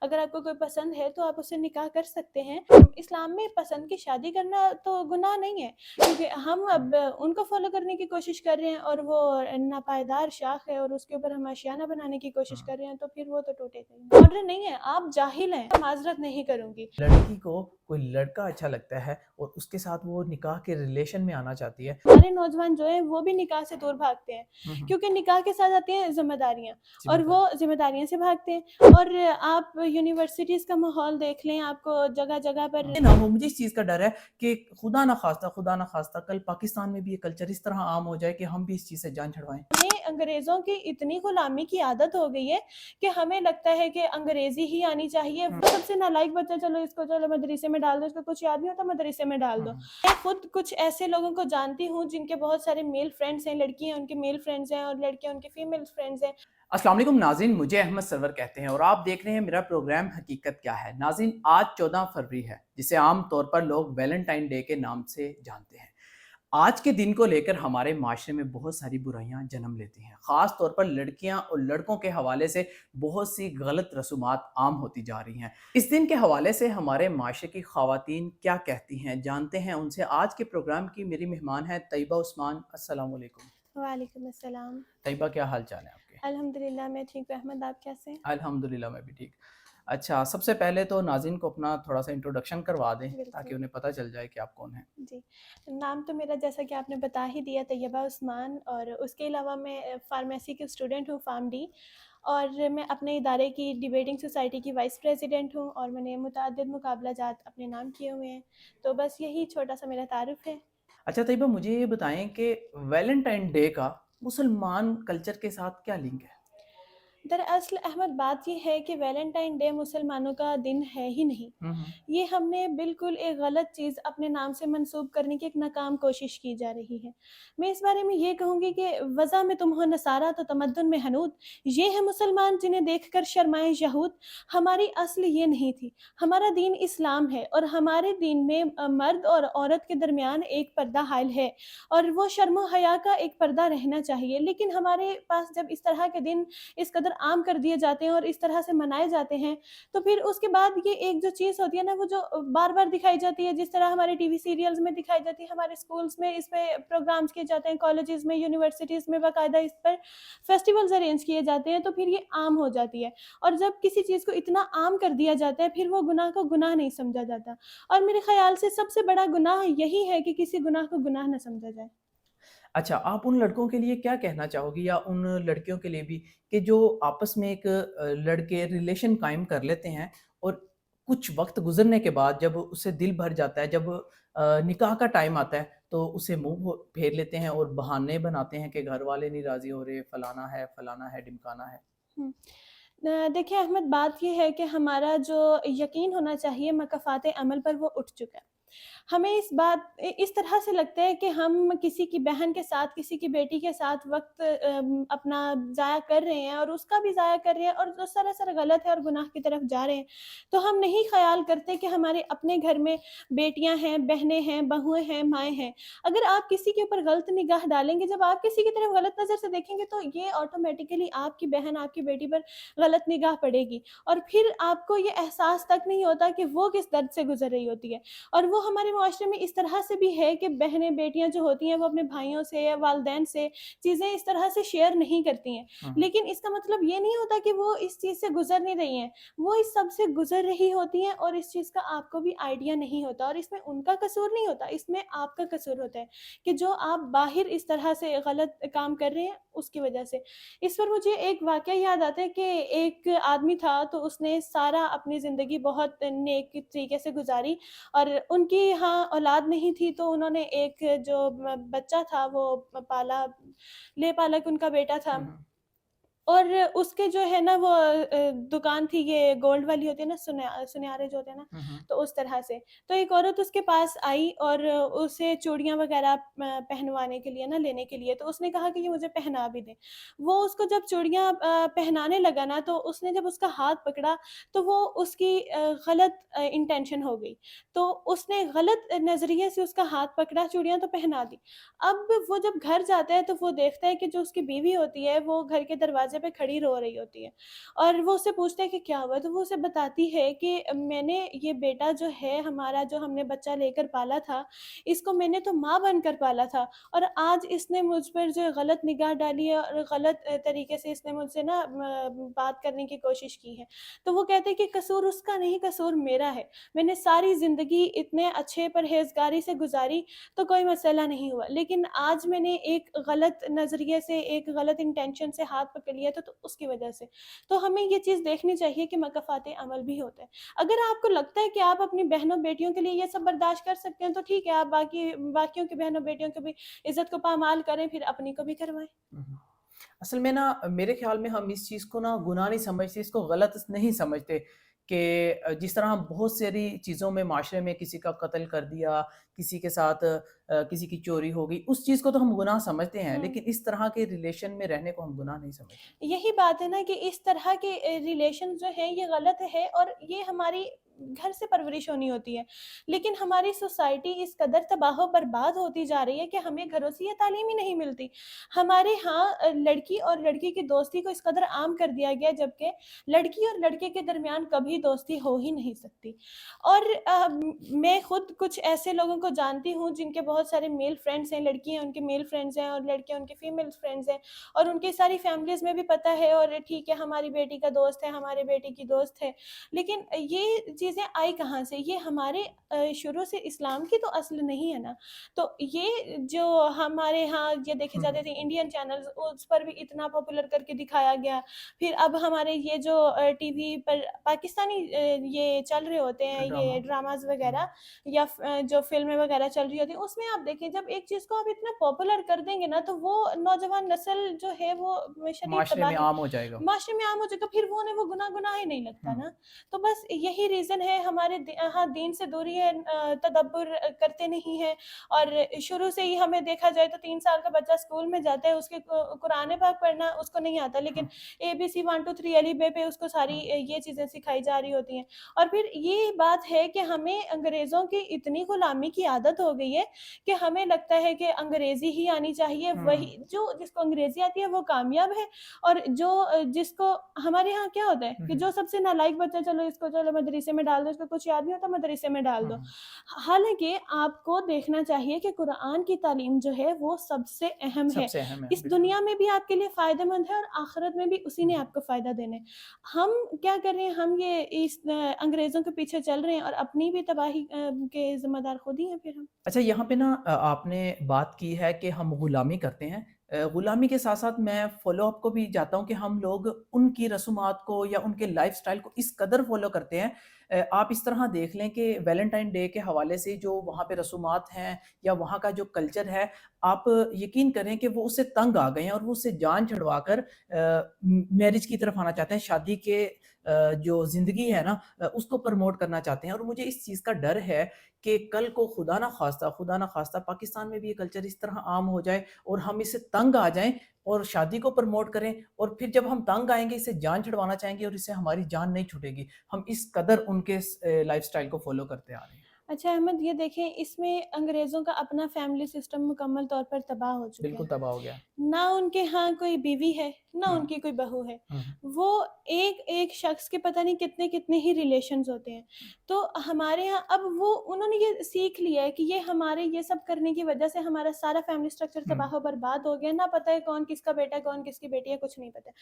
अगर आपको कोई पसंद है तो आप उससे निकाह कर सकते हैं। इस्लाम में पसंद की शादी करना तो गुनाह नहीं है, क्योंकि हम अब उनको फॉलो करने की कोशिश कर रहे हैं और वो नापायदार शाख है और उसके ऊपर हम आशियाना बनाने की कोशिश कर रहे हैं, तो फिर वो तो टूटेगा ही। मॉडर्न नहीं है, आप जाहिल हैं, माजरत नहीं करूंगी। लड़की को कोई लड़का अच्छा लगता है और उसके साथ वो निकाह के रिलेशन में आना चाहती है। हमारे नौजवान जो है वो भी निकाह से दूर भागते हैं, हम्म, क्योंकि निकाह के साथ आती हैं जिम्मेदारियां, और वो जिम्मेदारी। जिम्मेदारियां से भागते हैं। और आप यूनिवर्सिटीज का माहौल देख लें, आपको जगह जगह पर ये ना हो, मुझे इस चीज का डर है कि खुदा ना खास्ता कल पाकिस्तान में भी ये कल्चर इस तरह आम हो जाए कि हम भी इस चीज से जान छुड़वाएं। हमें अंग्रेज़ों की इतनी गुलामी की आदत हो गई है कि हमें लगता है कि अंग्रेज़ी ही आनी चाहिए। वो सबसे नालायक बच्चा, चलो इसको चलो मदरसे में डाल दो, इसको कुछ याद नहीं होता मदरसे में डाल दो। मैं खुद कुछ ऐसे लोगों को जानती हूँ जिनके बहुत सारे मेल फ्रेंड्स हैं, लड़कियाँ उनके मेल फ्रेंड्स हैं और लड़कियाँ उनके फीमेल फ्रेंड्स हैं। अस्सलाम वालेकुम नाज़रीन, मुझे अहमद सरवर कहते हैं और आप देख रहे हैं मेरा प्रोग्राम हकीकत क्या है। नाज़रीन, आज 14 फरवरी है, जिसे आम तौर पर लोग वैलेंटाइन डे के नाम से जानते हैं। आज के दिन को लेकर हमारे माशरे में बहुत सारी बुराइयां जन्म लेती हैं। ख़ास तौर पर लड़कियां और लड़कों के हवाले से बहुत सी गलत रसूमात आम होती जा रही हैं। इस दिन के हवाले से हमारे माशरे की ख़वातीन क्या कहती हैं, जानते हैं उनसे। आज के प्रोग्राम की मेरी मेहमान है तैयबा उस्मान। अस्सलाम वालेकुम। वालेकुम अस्सलाम। तैयबा, क्या हाल चाल है आपके? अल्हम्दुलिल्लाह मैं ठीक हूँ। अहमद आप कैसे हैं? अल्हम्दुलिल्लाह, मैं भी ठीक। अच्छा, सबसे पहले तो नाज़रीन को अपना थोड़ा-सा इंट्रोडक्शन करवा दें ताकि बिल्कुल। उन्हें पता चल जाए कि आप कौन हैं। जी, नाम तो मेरा जैसा कि आपने बता ही दिया, तैयबा उस्मान, और उसके अलावा मैं फ़ार्मेसी की स्टूडेंट हूँ, फ़ार्म-डी। और मैं अपने इदारे की डिबेटिंग सोसाइटी की वाइस प्रेसिडेंट हूँ और मैंने मुतअद्दिद मुकाबला-जात अपने नाम किए हुए हैं। तो बस यही छोटा-सा मेरा तारुफ़ है। अच्छा तैयबा, मुझे ये बताएँ कि वैलेंटाइन डे का मुसलमान कल्चर के साथ क्या लिंक है? दरअसल अहमद, बात ये है कि वैलेंटाइन डे मुसलमानों का दिन है ही नहीं। हुँ, हुँ। ये हमने बिल्कुल एक गलत चीज़ अपने नाम से मंसूब करने की एक नाकाम कोशिश की जा रही है। मैं इस बारे में ये कहूँगी कि वज़ा में तुम हो नसारा तो तमद्दुन में हनूद। ये है मुसलमान जिन्हें देखकर शर्माए यहूद। हमारी अस्ल ये नहीं थी। हमारा दीन इस्लाम है और हमारे दीन में मर्द और औरत के दरमियान एक पर्दा हायल है और वो शर्म व हया का एक पर्दा रहना चाहिए। लेकिन हमारे पास जब इस तरह के दिन इस कदर आम कर दिए जाते हैं और इस तरह से मनाए जाते हैं, तो फिर उसके बाद ये एक जो चीज़ होती है ना, वो जो बार-बार दिखाई जाती है, जिस तरह हमारे टीवी सीरियल्स में दिखाई जाती है, हमारे स्कूल्स में इस पे प्रोग्राम्स किए जाते हैं, कॉलेजेस में, यूनिवर्सिटीज़ में बाकायदा इस पर फेस्टिवल्स अरेंज किए जाते हैं, तो फिर ये आम हो जाती है। और जब किसी चीज़ को इतना आम कर दिया जाता है, फिर वो गुनाह को गुनाह नहीं समझा जाता। और मेरे ख़्याल से सबसे बड़ा गुनाह यही है कि किसी गुनाह को गुनाह ना समझा जाए। अच्छा, आप उन लड़कों के लिए क्या कहना चाहोगी या उन लड़कियों के लिए भी कि जो आपस में एक लड़के रिलेशन कायम कर लेते हैं और कुछ वक़्त गुज़रने के बाद जब उससे दिल भर जाता है, जब निकाह का टाइम आता है, तो उसे मुँह भो फेर लेते हैं और बहाने बनाते हैं कि घर वाले नहीं राज़ी हो रहे, फलाना है, ढिमकाना है। हुँ। देखिए अहमद, बात ये है कि हमारा जो यकीन होना चाहिए मकफ़ात अमल पर, वो उठ चुका है। हमें इस तरह से लगता है कि हम किसी की बहन के साथ, किसी की बेटी के साथ वक़्त अपना ज़ाया कर रहे हैं और उसका भी ज़ाया कर रहे हैं और जो सरासर गलत है और गुनाह की तरफ जा रहे हैं। तो हम नहीं ख़याल करते कि हमारे अपने घर में बेटियाँ हैं, बहनें हैं, बहुएँ हैं, माएँ हैं। अगर आप किसी के ऊपर गलत निगाह डालेंगे, जब आप किसी की तरफ गलत नज़र से देखेंगे, तो ये ऑटोमैटिकली आपकी बहन, आपकी बेटी पर गलत निगाह पड़ेगी और फिर आपको ये एहसास तक नहीं होता कि वो किस दर्द से गुज़र रही होती है। और वो हमारे मुआशरे में इस तरह से भी है कि बहनें, बेटियाँ जो होती हैं, वो अपने भाइयों से या वालिदैन से चीज़ें इस तरह से शेयर नहीं करती हैं। हुँ, हुँ। लेकिन इसका मतलब ये नहीं होता कि वो इस चीज़ से गुज़र नहीं रही हैं। वो इस सब से गुज़र रही होती हैं और इस चीज़ का आपको भी आइडिया नहीं होता, और इसमें उनका कसूर नहीं होता, इसमें आपका कसूर होता है कि जो आप बाहिर इस तरह से गलत काम कर रहे हैं, उसकी वजह से। इस पर मुझे एक वाक़या याद आता है कि एक आदमी था, तो उसने सारा अपनी ज़िंदगी बहुत नेक तरीके से गुज़ारी और उनकी यहाँ औलाद नहीं थी, तो उन्होंने एक जो बच्चा था वो ले-पालक उनका बेटा था। हुँ, हुँ। और उसके जो है ना, वो दुकान थी, ये गोल्ड वाली होती है ना, सुनयारे जो होते हैं ना, हुँ, हुँ। तो उस तरह से। तो एक औरत उसके पास आई और उसे चूड़ियाँ वग़ैरह पहनवाने के लिए ना, लेने के लिए, तो उसने कहा कि ये मुझे पहना भी दें। वो उसको जब चूड़ियाँ पहनाने लगा ना, तो उसने जब उसका हाथ पकड़ा, तो वो उसकी गलत इंटेंशन हो गई। तो उसने गलत नज़रिए से उसका हाथ पकड़ा, चूड़ियाँ तो पहना दी। अब वो जब घर जाता है, तो वो देखता है कि जो उसकी बीवी होती है, वो घर के दरवाज़े दरवाजे पे खड़ी रो रही होती है और वो उससे पूछता है कि क्या हुआ, तो वो उसे बताती है कि मैंने ये बेटा जो है हमारा, जो हमने बच्चा लेकर पाला था, इसको मैंने तो माँ बनकर पाला था और आज इसने मुझ पर जो गलत निगाह डाली है और गलत तरीके से इसने मुझसे ना बात करने की कोशिश की है। तो वो कहते हैं कि कसूर उसका नहीं, कसूर मेरा है। मैंने सारी ज़िंदगी इतने अच्छे परहेज़गारी से गुज़ारी तो कोई मसला नहीं हुआ, लेकिन आज मैंने एक गलत नज़रिए से, एक गलत इंटेंशन से हाथ पकड़ लिया तो उसकी वजह से। तो हमें ये चीज़ देखनी चाहिए कि मकाफ़ात अमल भी होता है। अगर आपको लगता है कि आप अपनी बहनों-बेटियों के लिए ये सब बर्दाश्त कर सकते हैं, तो ठीक है, आप बाकियों की बहनों-बेटियों की भी इज़्ज़त को पामाल करें, फिर अपनी को भी करवाएँ। हुँ। असल में ना मेरे ख़्याल में हम इस चीज़ को ना गुनाह नहीं समझते, इसको गलत नहीं समझते कि जिस तरह हम बहुत सारी चीज़ों में माशरे में किसी का कत्ल कर दिया, किसी के साथ किसी की चोरी हो गई, उस चीज़ को तो हम गुनाह समझते हैं, हुँ। लेकिन इस तरह के रिलेशन में रहने को हम गुनाह नहीं समझते। यही बात है ना कि इस तरह के रिलेशन जो है ये गलत है और ये हमारी घर से परवरिश होनी होती है। लेकिन हमारी सोसाइटी इस कदर तबाह बर्बाद होती जा रही है कि हमें घरों से ये तालीम ही नहीं मिलती। हमारे यहाँ लड़की और लड़की की दोस्ती को इस कदर आम कर दिया गया, जबकि लड़की और लड़के के दरमियान कभी दोस्ती हो ही नहीं सकती। और मैं खुद कुछ ऐसे लोगों को जानती हूँ जिनके बहुत सारे मेल फ्रेंड्स हैं, लड़कियाँ उनके मेल फ्रेंड्स हैं और लड़कियाँ उनके फीमेल फ्रेंड्स हैं। और उनकी सारी फैमिलीज़ में भी पता है और ठीक है, हमारी बेटी का दोस्त है, हमारे बेटे की दोस्त है। लेकिन ये चीज़ें आई कहाँ से? ये हमारे शुरू से इस्लाम की तो असल नहीं है ना। तो ये जो हमारे यहाँ ये देखे हुँ, जाते थे इंडियन चैनल्स, उस पर भी इतना पॉपुलर करके दिखाया गया। फिर अब हमारे ये जो टीवी पर पाकिस्तानी ये चल रहे होते हैं, ड्रामा। ये ड्रामाज़ हुँ, वग़ैरह या जो फ़िल्में वग़ैरह चल रही होती हैं, उसमें आप देखें जब एक चीज़ को आप इतना पॉपुलर कर देंगे ना, तो वो नौजवान नस्ल जो है वो शदीद माशरे में तबाही आम हो जाएगा। माशरे में आम हो जाएगा, फिर वो उन्हें वो गुनाह ही नहीं लगता हुँ, ना। तो बस यही रीज़न है हमारे हाँ, दीन से दूरी है, तदब्बुर करते नहीं हैं और शुरू से ही हमें देखा जाए तो 3 साल का बच्चा स्कूल में जाता है, उसके कुरान पाक पढ़ना उसको नहीं आता, हुँ, लेकिन एबीसी 1 2 3 अली बे पे उसको सारी हुँ, ये चीज़ें सिखाई जा रही होती हैं। और फिर ये बात है कि हमें अंग्रेज़ों की इतनी गुलामी की आदत हो गई है कि हमें लगता है कि अंग्रेज़ी ही आनी चाहिए, हुँ, वही जो जिसको अंग्रेज़ी आती है वो कामयाब है और जो जिसको हमारे यहाँ क्या होता है हुँ, कि हुँ, जो सबसे नालायक बच्चा, चलो इसको चलो मदरसे में डाल दो, इसको कुछ याद नहीं होता मदरसे में डाल हुँ, दो। हुँ। हालाँकि आपको देखना चाहिए कि कुरान की तालीम जो है वो सबसे अहम है। सबसे अहम है, इस बिल्कुल। दुनिया में भी आपके लिए फ़ायदेमंद है और आखिरत में भी उसी हुँ, ने हुँ। आपको फ़ायदा देना है। हम क्या कर रहे हैं, हम ये इस अंग्रेज़ों के पीछे चल रहे हैं और अपनी भी तबाही के ज़िम्मेदार खुद ही हैं फिर हम। अच्छा, यहाँ पे ना आपने बात की है कि हम गुलामी करते हैं। गुलामी के साथ-साथ मैं फ़ॉलो अप को भी जाता हूँ कि हम लोग उनकी रसूमात को या उनके लाइफ़स्टाइल को इस कदर फ़ॉलो करते हैं। आप इस तरह देख लें कि वैलेंटाइन डे के हवाले से जो वहाँ पे रसूमात हैं या वहाँ का जो कल्चर है, आप यकीन करें कि वो उससे तंग आ गए हैं और वो उससे जान छुड़वा कर मैरिज की तरफ आना चाहते हैं। शादी के जो ज़िंदगी है ना उसको प्रमोट करना चाहते हैं और मुझे इस चीज़ का डर है कि कल को खुदा ना ख़ास्ता पाकिस्तान में भी ये कल्चर इस तरह आम हो जाए और हम इससे तंग आ जाएँ और शादी को प्रमोट करें और फिर जब हम तंग आएँगे, इससे जान छुड़वाना चाहेंगे और इससे हमारी जान नहीं छूटेगी। हम इस कदर उनके लाइफ़स्टाइल को फ़ॉलो करते आ रहे हैं। अच्छा अहमद, ये देखें इसमें अंग्रेज़ों का अपना फ़ैमिली सिस्टम मुकम्मल तौर पर तबाह हो चुका बिल्कुल है। तबाह हो गया। ना उनके यहाँ कोई बीवी है, ना हुँ, उनकी कोई बहू है। हुँ, वो एक-एक शख़्स के पता नहीं कितने-कितने ही रिलेशन्स होते हैं। तो हमारे यहाँ अब वो उन्होंने ये सीख लिया है कि ये हमारे ये सब करने की वज़ह से हमारा सारा फ़ैमिली स्ट्रक्चर हुँ, तबाह बर्बाद हो गया। ना पता है कौन किसका बेटा है, कौन किसकी बेटी है, कुछ नहीं पता।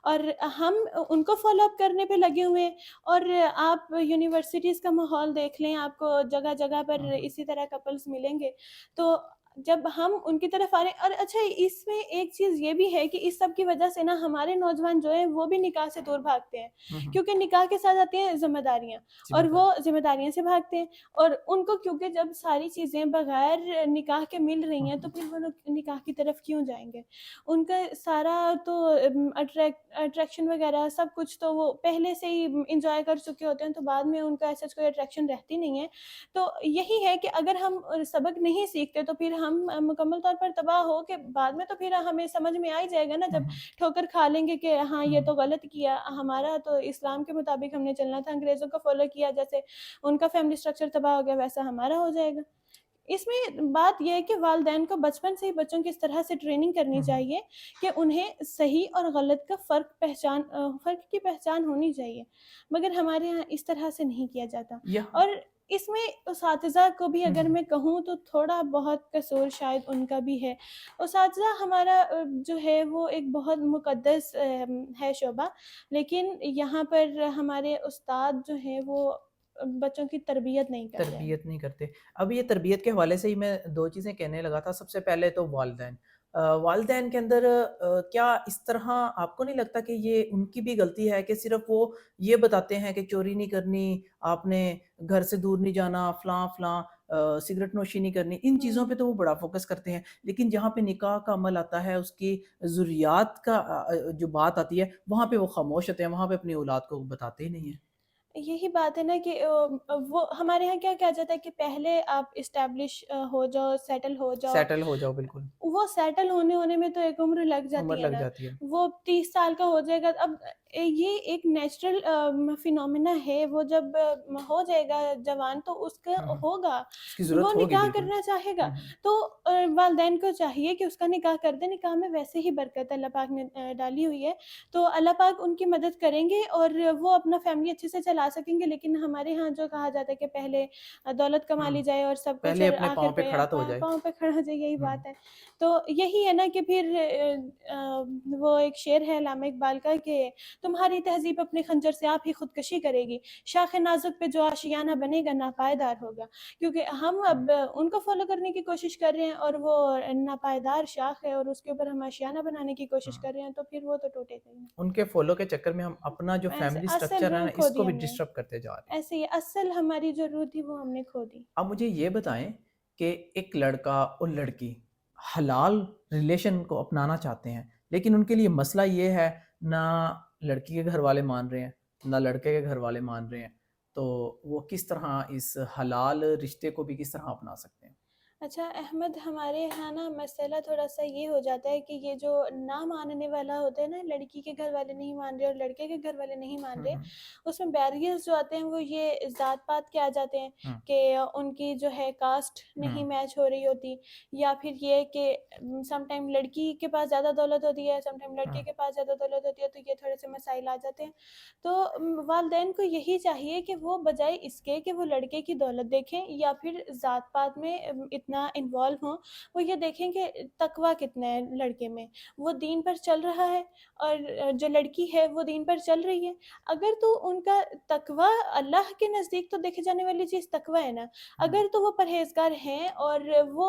और हम उनको फ़ॉलो अप करने पे लगे हुए हैं और आप यूनिवर्सिटीज़ का माहौल देख लें, आपको जगह-जगह पर हुँ, हुँ, इसी तरह कपल्स मिलेंगे। तो जब हम उनकी तरफ आ रहे हैं और अच्छा इसमें एक चीज़ ये भी है कि इस सब की वजह से ना हमारे नौजवान जो हैं वो भी निकाह से दूर भागते हैं। हुँ, हुँ। क्योंकि निकाह के साथ आती हैं ज़िम्मेदारियाँ और वो ज़िम्मेदारी। ज़िम्मेदारियों से भागते हैं और उनको क्योंकि जब सारी चीज़ें बगैर निकाह के मिल रही हुँ, हैं तो हुँ, फिर वो लोग निकाह की तरफ क्यों जाएँगे? उनका सारा तो अट्रैक्शन वगैरह सब कुछ तो वो पहले से ही एन्जॉय कर चुके होते हैं, तो बाद में उनका ऐसा कोई अट्रैक्शन रहती नहीं है। तो यही है कि अगर हम सबक नहीं सीखते तो फिर हम मुकम्मल तौर पर तबाह हो के बाद में तो फिर हमें समझ में आ ही जाएगा ना, हुँ, जब हुँ, ठोकर खा लेंगे कि हाँ, हुँ, ये तो गलत किया, हमारा तो इस्लाम के मुताबिक हमने चलना था, अंग्रेज़ों को फ़ॉलो किया, जैसे उनका फैमिली स्ट्रक्चर तबाह हो गया वैसा हमारा हो जाएगा। इसमें बात ये है कि वालिदैन को बचपन से ही बच्चों की इस तरह से ट्रेनिंग करनी चाहिए कि उन्हें सही और गलत का फ़र्क की पहचान होनी चाहिए, मगर हमारे यहाँ इस तरह से नहीं किया जाता। यहाँ और इसमें उसातिज़ा को भी हुँ, अगर हुँ। मैं कहूँ तो थोड़ा बहुत कसूर शायद उनका भी है। उसातिज़ा हमारा जो है वो एक बहुत मुक़द्दस है शोबा, लेकिन यहाँ पर हमारे उस्ताद जो हैं वो बच्चों की तरबियत नहीं कर रहे हैं। तरबियत नहीं करते। अब ये तरबियत के हवाले से ही मैं 2 चीज़ें कहने लगा था। सबसे पहले तो वालिदैन। वालिदैन के अंदर क्या इस तरह आपको नहीं लगता कि ये उनकी भी गलती है कि सिर्फ़ वो ये बताते हैं कि चोरी नहीं करनी, आपने घर से दूर नहीं जाना, फ़लाँ-फ़लाँ सिगरेट नोशी नहीं करनी, इन चीज़ों पे हुँ। तो वो बड़ा फ़ोकस करते हैं। लेकिन जहाँ पे निकाह का अमल आता है, उसकी ज़ुर्रियात का जो बात आती है, वहाँ पे वो खामोश होते हैं, वहाँ पे अपनी औलाद को बताते ही नहीं हैं। यही बात है ना कि वो हमारे यहाँ क्या कहा जाता है कि पहले आप इस्टैब्लिश हो जाओ, सेटल हो जाओ। सेटल हो जाओ बिल्कुल, वो सेटल होने-होने में तो एक उम्र लग उम्र जाती है लग ना। जाती है। वो 30 साल का हो जाएगा। अब ये एक नेचुरल फिनोमेना है। वो जब हो जाएगा जवान तो उसका हुँ, हुँ। होगा, उसकी वो ज़रूरत होगी निकाह बिल्कुल। करना चाहेगा। हुँ, हुँ। तो वालिदैन को चाहिए कि उसका निकाह कर दें। निकाह में वैसे ही बरकत अल्लाह पाक ने डाली हुई है। तो अल्लाह पाक उनकी मदद करेंगे और वो अपना फ़ैमिली अच्छे से चला सकेंगे। लेकिन हमारे यहाँ जो कहा जाता है कि पहले दौलत कमा हुँ। ली जाए और सब कुछ पहले और अपने आखिर पाँव पे पे खड़ा तो हो जाए। पाँव पे खड़ा हो जाए, यही हुँ। बात है। तो यही है ना कि फिर वो एक शेर है अल्लामा इक़बाल का कि तुम्हारी तहज़ीब अपने खंजर से आप ही खुदकशी करेगी, शाख़ नाज़ुक पे जो आशियाना बनेगा नापायदार होगा। क्योंकि हम हुँ। अब उनको फ़ॉलो करने की कोशिश कर रहे हैं और वो नापायदार शाख़ है और उसके ऊपर हम आशियाना बनाने की कोशिश हाँ। कर रहे हैं, तो फिर वो तो टूटेगा ही ना। उनके फ़ॉलो के चक्कर में हम अपना जो ऐसे फ़ैमिली असल स्ट्रक्चर है रूह ना, खो इसको दी भी हमने। डिस्टर्ब करते जा रहे हैं। ऐसे ही असल हमारी जो रूह थी वो हमने खो दी। अब मुझे ये बताएँ कि एक लड़का और लड़की हलाल रिलेशन को अपनाना चाहते हैं, लेकिन उनके लिए मसला ये है, ना लड़की के घरवाले मान रहे हैं, ना लड़के के घरवाले मान रहे हैं। तो वो किस तरह इस हलाल रिश्ते को भी किस तरह अपना सकते हैं? अच्छा अहमद, हमारे यहाँ ना मसला थोड़ा-सा ये हो जाता है कि ये जो ना मानने वाला होता है ना, लड़की के घर वाले नहीं मान रहे और लड़के के घर वाले नहीं मान हुँ, रहे, हुँ। उसमें बैरियर्स जो आते हैं वो ये ज़ात-पात के आ जाते हैं हुँ, कि उनकी जो है कास्ट हुँ, नहीं मैच हो रही होती, या फिर ये कि सम टाइम लड़की के पास ज़्यादा दौलत होती है, सम टाइम हुँ, लड़के के पास ज़्यादा दौलत होती है, तो ये थोड़े-से मसाइल आ जाते हैं। तो वालिदैन को यही चाहिए कि वो बजाए इसके कि वो लड़के की दौलत देखें या फिर ज़ात-पात में इतना इन्वॉल्व हों, वो ये देखें कि तकवा कितना है लड़के में, वो दीन पर चल रहा है और जो लड़की है वो दीन पर चल रही है। अगर तो उनका तकवा अल्लाह के नज़दीक तो देखे जाने वाली चीज़ तकवा है ना, हुँ। अगर तो वो परहेज़गार हैं और वो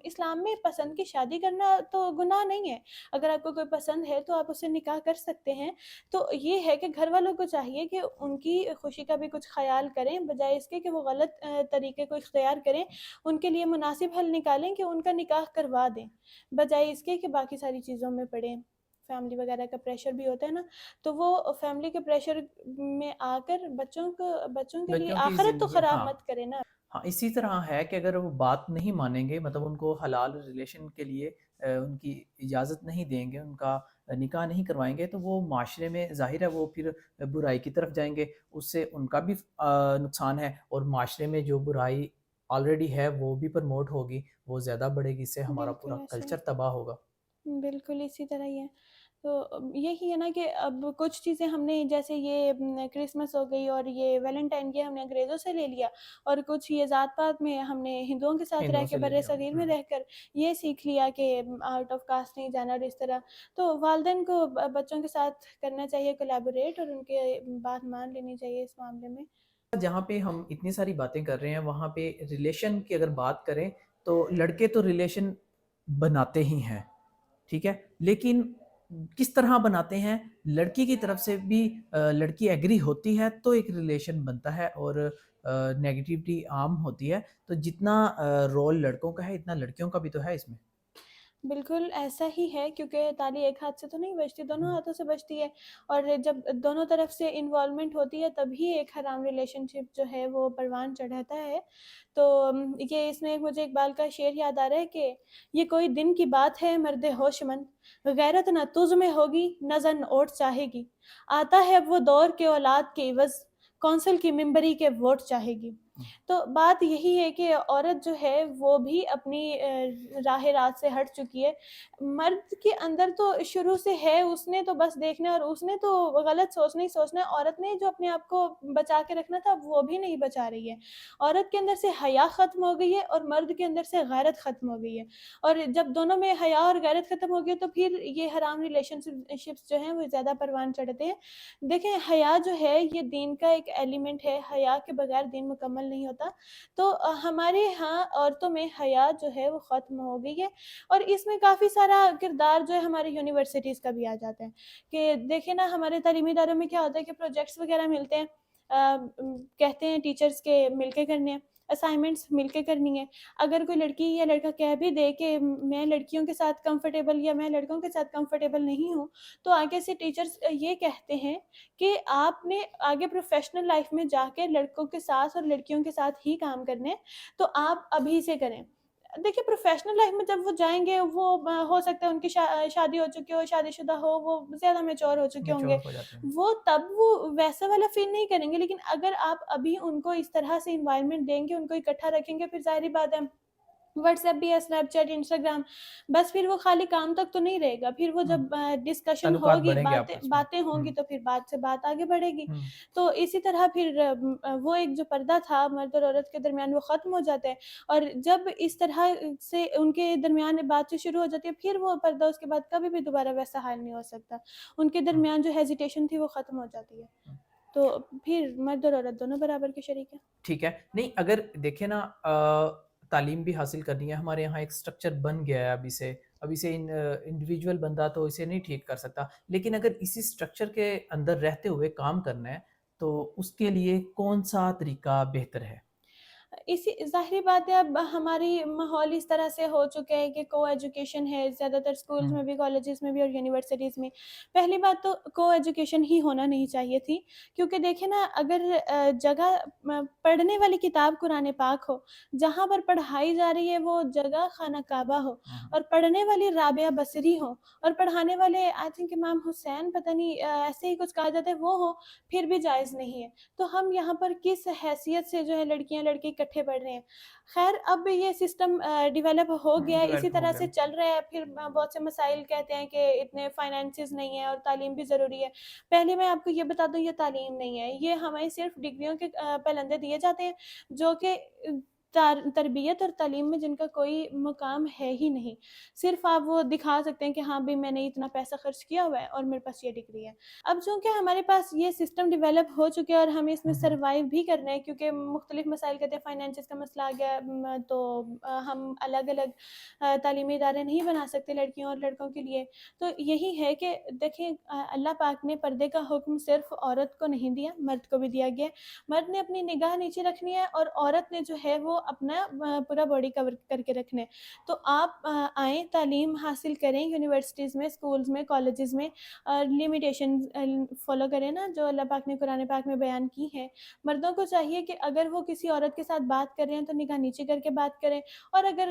इस्लाम में पसंद की शादी करना तो गुनाह नहीं है। अगर आपको कोई पसंद है तो आप उससे निकाह कर सकते हैं। तो ये है कि घरवालों को चाहिए कि उनकी खुशी का भी कुछ ख़याल करें, बजाए इसके कि वो गलत तरीके को इख्तियार करें। उनके लिए मुनासिब हल निकालें कि उनका निकाह करवा दें, बजाए इसके कि बाकी सारी चीज़ों में पड़ें। फैमिली वगैरह का प्रेशर भी होता है ना, तो वो फैमिली के प्रेशर में आकर बच्चों के लिए बच्चों की आखिरत तो ज़िंदगी ख़राब हाँ। मत करें ना। हाँ, इसी तरह है कि अगर वो बात नहीं मानेंगे मतलब उनको हलाल रिलेशन के लिए उनकी इजाज़त नहीं देंगे, उनका निकाह नहीं करवाएँगे तो वो माशरे में ज़ाहिर है वो फिर बुराई की तरफ जाएँगे। उससे उनका भी नुकसान है और माशरे में जो बुराई ऑलरेडी है वो भी प्रमोट होगी, वो ज़्यादा बढ़ेगी, इससे हमारा पूरा बिल्कुल ऐसे ही। कल्चर तबाह होगा। बिल्कुल, इसी तरह ही है। तो यही है ना कि अब कुछ चीज़ें हमने जैसे ये क्रिसमस हो गई और ये वैलेंटाइन ये हमने अंग्रेज़ों से ले लिया, और कुछ ये ज़ात-पात में हमने हिंदुओं के साथ रह हिंदुओं के से ले लिया। बर्र-ए-सग़ीर में हुँ। रहकर ये सीख लिया कि आउट ऑफ कास्ट नहीं जाना और इस तरह। तो वालिदैन को बच्चों के साथ करना चाहिए कोलैबोरेट और उनके बात मान लेनी चाहिए इस मामले में। जहाँ पे हम इतनी सारी बातें कर रहे हैं, वहाँ पे रिलेशन की अगर बात करें, तो लड़के तो रिलेशन बनाते ही हैं, ठीक है? लेकिन किस तरह बनाते हैं, लड़की की तरफ से भी लड़की एग्री होती है, तो एक रिलेशन बनता है और नेगेटिविटी आम होती है। तो जितना रोल लड़कों का है, इतना लड़कियों का भी तो है इसमें। बिल्कुल, ऐसा ही है क्योंकि ताली एक हाथ से तो नहीं बजती, दोनों हुँ, हाथों से बजती है। और जब दोनों तरफ से इन्वॉल्वमेंट होती है तभी एक हराम रिलेशनशिप जो है वो परवान चढ़ाता है। तो ये इसमें मुझे इकबाल का शेर याद आ रहा है कि ये कोई दिन की बात है मर्दे होशमंद, गैरत ना तुझ में होगी ना ज़न ओट चाहेगी। आता है अब वो दौर के औलाद के इवज़, कौंसल की मिंबरी के वोट चाहेगी। हुँ। तो बात यही है कि औरत जो है वो भी अपनी राह रात से हट चुकी है। मर्द के अंदर तो शुरू से है, उसने तो बस देखना है और उसने तो गलत सोचना ही सोचना है। औरत ने जो अपने आप को बचा के रखना था वो भी नहीं बचा रही है। औरत के अंदर से हया ख़त्म हो गई है और मर्द के अंदर से गैरत ख़त्म हो गई है। और जब दोनों में हया और गैरत ख़त्म हो गई तो फिर ये हराम रिलेशनशिप्स जो हैं वो ज़्यादा परवान चढ़ते हैं। देखें, हया जो है ये दीन का एक एलिमेंट है, हया के बगैर दीन मुकम्मल नहीं होता। तो हमारे यहाँ औरतों में हया जो है वो ख़त्म हो गई है और इसमें काफ़ी सारा किरदार जो है हमारे यूनिवर्सिटीज़ का भी आ जाता है कि देखिए ना, हमारे तालीमी इदारों में क्या होता है कि प्रोजेक्ट्स वगैरह मिलते हैं। कहते हैं टीचर्स के मिलके करने हैं, असाइनमेंट्स मिलके करनी है। अगर कोई लड़की या लड़का कह भी दे कि मैं लड़कियों के साथ कंफर्टेबल या मैं लड़कों के साथ कंफर्टेबल नहीं हूँ, तो आगे से टीचर्स ये कहते हैं कि आपने आगे प्रोफ़ेशनल लाइफ़ में जाके लड़कों के साथ और लड़कियों के साथ ही काम करने हैं, तो आप अभी से करें। देखिए, प्रोफ़ेशनल लाइफ़ में जब वो जाएँगे, वो हो सकता है उनकी शादी हो चुकी हो, शादीशुदा हो, वो ज़्यादा मैच्योर हो चुके होंगे। मैच्योर हो जाते हैं। वो तब वो वैसा वाला फ़ील नहीं करेंगे, लेकिन अगर आप अभी उनको इस तरह से एनवायरनमेंट देंगे, उनको इकट्ठा रखेंगे, फिर ज़ाहिर-सी बात है व्हाट्सएप भी है, स्नैपचैट, इंस्टाग्राम, बस फिर वो खाली काम तक तो नहीं रहेगा। फिर वो हुँ, जब डिस्कशन ताल्लुकात होगी, बढ़ेंगे बातें आपस में। बातें होंगी हुँ, तो फिर बात से बात आगे बढ़ेगी। हुँ, तो इसी तरह फिर वो एक जो पर्दा था मर्द और औरत के दरमियान वो ख़त्म हो जाता है और जब इस तरह से उनके दरमियान बातचीत शुरू हो जाती है, फिर वो पर्दा उसके बाद कभी भी दोबारा वैसा हाल नहीं हो सकता। उनके हुँ, दरमियान जो हेजिटेशन थी वो ख़त्म हो जाती है। हुँ। तो फिर मर्द और औरत दोनों बराबर के शरीक हैं। ठीक है। नहीं, अगर देखें ना, तालीम भी हासिल करनी है, हमारे यहाँ एक स्ट्रक्चर बन गया है अभी से इंडिविजुअल बंदा तो इसे नहीं ठीक कर सकता। लेकिन अगर इसी स्ट्रक्चर के अंदर रहते हुए काम करना है, तो उसके लिए कौन-सा तरीका बेहतर है? इसी ज़ाहिर-सी बात है, अब हमारी माहौल इस तरह से हो चुका है कि को-एजुकेशन है ज़्यादातर स्कूल्स हुँ, में भी, कॉलेजेस में भी और यूनिवर्सिटीज़ में। पहली बात तो को-एजुकेशन ही होना नहीं चाहिए थी, क्योंकि देखिए ना, अगर जगह पढ़ने वाली किताब कुरान पाक हो, जहाँ पर पढ़ाई जा रही है वो जगह खाना काबा हो हुँ, हुँ, और पढ़ने वाली राबिया बसरी हो और पढ़ाने वाले आई थिंक इमाम हुसैन, पता नहीं ऐसे ही कुछ कहा जाता है, वो हो, फिर भी जायज़ नहीं है। तो हम यहाँ पर किस हैसियत से जो है लड़कियाँ-लड़के इकट्ठे पढ़ रहे हैं। ख़ैर, अब ये सिस्टम डेवलप हो गया है, इसी डेवलप हो तरह गया। से चल रहा है। फिर बहुत से मसाइल कहते हैं कि इतने फाइनेंसेस नहीं है और तालीम भी ज़रूरी है। पहले मैं आपको ये बता दूँ, ये तालीम नहीं है, ये हमें सिर्फ़ डिग्रियों के पैलंदे दिए जाते हैं, जो कि तरबियत और तालीम में जिनका कोई मुकाम है ही नहीं। सिर्फ़ आप वो दिखा सकते हैं कि हाँ भई, मैंने इतना पैसा खर्च किया हुआ है और मेरे पास ये डिग्री है। अब चूँकि हमारे पास ये सिस्टम डेवलप हो चुके हैं और हमें इसमें हुँ, हुँ, सर्वाइव भी करना है, क्योंकि मुख्तलिफ़ मसाइल कहते हैं, फाइनेंसेस का मसला आ गया, तो हम अलग-अलग तालीमी इदारे नहीं बना सकते लड़कियों और लड़कों के लिए। तो यही है कि देखिए, अल्लाह पाक ने पर्दे का हुक्म सिर्फ़ औरत को नहीं दिया, मर्द को भी दिया गया है। मर्द ने अपनी निगाह नीचे रखनी है और औरत ने जो है वो अपना पूरा बॉडी कवर करके रखना है। तो आप आएँ, तालीम हासिल करें यूनिवर्सिटीज़ में, स्कूल्स में, कॉलेजेस में, लिमिटेशंस फ़ॉलो करें ना, जो अल्लाह पाक ने कुरान पाक में बयान की हैं। मर्दों को चाहिए कि अगर वो किसी औरत के साथ बात कर रहे हैं तो निगाह नीचे करके बात करें, और अगर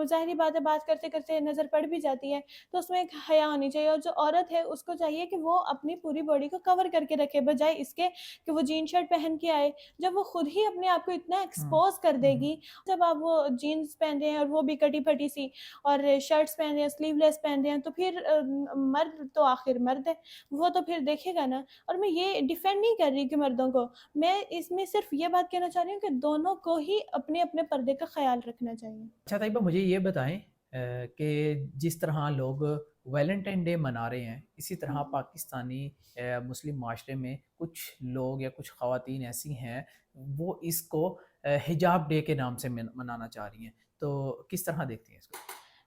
ज़ाहिर-सी बात है, बात करते-करते नज़र पड़ भी जाती है तो उसमें एक हया होनी चाहिए, और जो औरत है उसको चाहिए कि वो अपनी पूरी बॉडी को कवर करके रखे, बजाए इसके कि वो जीन शर्ट पहन के आए। जब वो खुद ही अपने आप को इतना हुँ, एक्सपोज़ कर हुँ, हुँ। देगी, जब आप वो जीन्स पहन रहे हैं और वो भी कटी-फटी सी, और शर्ट्स पहन रहे हैं, स्लीवलेस पहन रहे हैं, तो फिर मर्द तो आखिर मर्द है, वो तो फिर देखेगा ना। और मैं ये डिफेंड नहीं कर रही कि मर्दों को, मैं इसमें सिर्फ़ ये बात कहना चाह रही हूँ कि दोनों को ही अपने-अपने पर्दे का ख़्याल रखना चाहिए। अच्छा तैयबा, मुझे ये बताएँ कि जिस तरह लोग वैलेंटाइन डे मना रहे हैं, इसी तरह हुँ। पाकिस्तानी मुस्लिम माशरे में कुछ लोग या कुछ ख़वातीन ऐसी हैं, वो इसको हिजाब डे के नाम से मनाना चाह रही हैं। तो किस तरह देखती हैं इसको?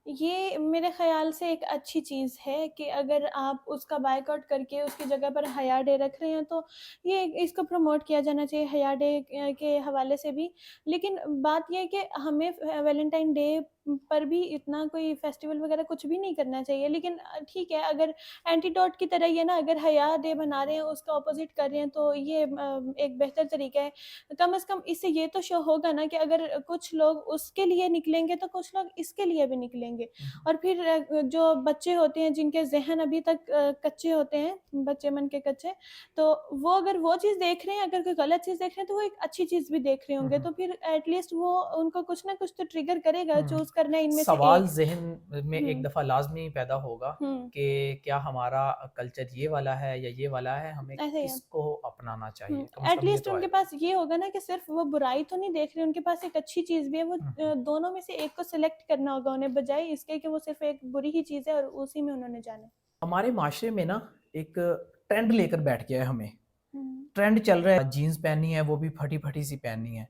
ये मेरे ख़्याल से एक अच्छी चीज़ है कि अगर आप उसका बायकॉट करके उसकी जगह पर हया डे रख रहे हैं, तो ये इसको प्रमोट किया जाना चाहिए हया डे के हवाले से भी। लेकिन बात ये है कि हमें वैलेंटाइन डे पर भी इतना कोई फेस्टिवल वगैरह कुछ भी नहीं करना चाहिए। लेकिन ठीक है, अगर एंटीडोट की तरह ही है ना, अगर हया डे मना रहे हैं, उसका ऑपोज़िट कर रहे हैं, तो ये एक बेहतर तरीका है। कम से कम इससे ये तो शो होगा ना कि अगर कुछ लोग उसके लिए निकलेंगे, तो कुछ लोग इसके लिए भी निकलेंगे। और फिर जो बच्चे होते हैं जिनके ज़हन अभी तक कच्चे होते हैं, बच्चे मन के कच्चे, तो वो अगर वो चीज़ देख रहे हैं, अगर कोई गलत चीज़ देख रहे हैं, तो वो एक अच्छी चीज़ भी देख रहे होंगे, तो फिर एटलीस्ट वो उनको कुछ ना कुछ तो ट्रिगर करेगा हुँ। चूज़ करना है इनमें से सवाल एक। ज़हन में एक हुँ, दफ़ा लाज़मी पैदा होगा हुँ, कि क्या हमारा कल्चर ये वाला है या ये वाला है, हमें ऐसे ही है। किसको अपनाना हुँ, चाहिए? कम से कम ये एटलीस्ट तो उनके आएगा। पास ये होगा ना कि सिर्फ़ वो बुराई तो नहीं देख रहे, उनके पास एक अच्छी चीज़ भी है, वो हुँ, हुँ। दोनों में से एक को सिलेक्ट करना होगा उन्हें, बजाए इसके कि वो सिर्फ़ एक बुरी ही चीज़ है और उसी में उन्होंने जाना है। हमारे माशरे में ना एक ट्रेंड लेकर बैठ गया है हमें। हुँ। ट्रेंड चल रहा है, जीन्स पहननी है, वो भी फटी-फटी सी पहननी है।